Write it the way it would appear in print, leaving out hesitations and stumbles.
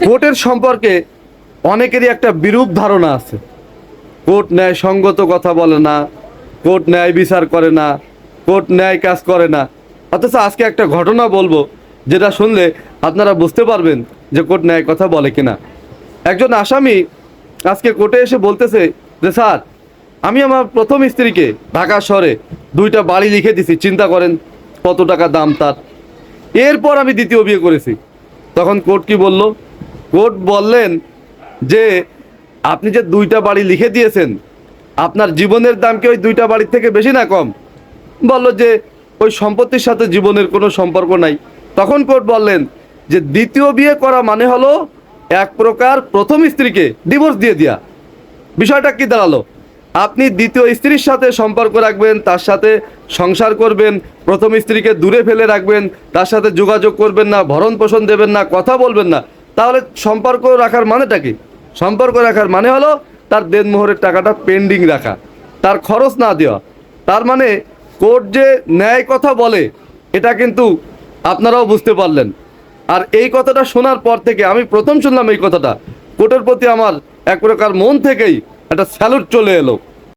কোর্টের সম্পর্কে অনেকেরই একটা বিরূপ ধারণা আছে। কোর্ট ন্যায় সঙ্গত কথা বলে না, কোর্ট ন্যায় বিচার করে না, কোর্ট ন্যায় কাজ করে না। অথচ আজকে একটা ঘটনা বলবো, যেটা শুনলে আপনারা বুঝতে পারবেন যে কোর্ট ন্যায় কথা বলে কিনা। একজন আসামি আজকে কোর্টে এসে বলতেছে যে স্যার, আমি আমার প্রথম স্ত্রীকে ঢাকা শহরে 2টা বাড়ি লিখে দিছি, চিন্তা করেন কত টাকা দাম তার। এরপর আমি দ্বিতীয় বিয়ে করেছি। তখন কোর্ট কি বলল? কোর্ট বললেন যে আপনি যে 2টা বাড়ি লিখে দিয়েছেন, আপনার জীবনের দাম কি ওই 2টা বাড়ির থেকে বেশি না কম? বলল যে ওই সম্পত্তির সাথে জীবনের কোনো সম্পর্ক নাই। তখন কোর্ট বললেন যে দ্বিতীয় বিয়ে করা মানে হলো এক প্রকার প্রথম স্ত্রীকে ডিভোর্স দিয়ে দেয়া। বিষয়টা কি দাঁড়ালো? আপনি দ্বিতীয় স্ত্রীর সাথে সম্পর্ক রাখবেন, তার সাথে সংসার করবেন, প্রথম স্ত্রীকে দূরে ফেলে রাখবেন, তার সাথে যোগাযোগ করবেন না, ভরণ পোষণ দেবেন না, কথা বলবেন না। তাহলে সম্পর্ক রাখার মানেটা কি? সম্পর্ক রাখার মানে হলো তার দেনমোহরের টাকাটা পেন্ডিং রাখা, তার খরচ না দেওয়া। তার মানে কোর্ট যে ন্যায় কথা বলে, এটা কিন্তু আপনারাও বুঝতে পারলেন। আর এই কথাটা শোনার পর থেকে, আমি প্রথম শুনলাম এই কথাটা, কোর্টের প্রতি আমার এক প্রকার মন থেকেই একটা স্যালুট চলে এলো।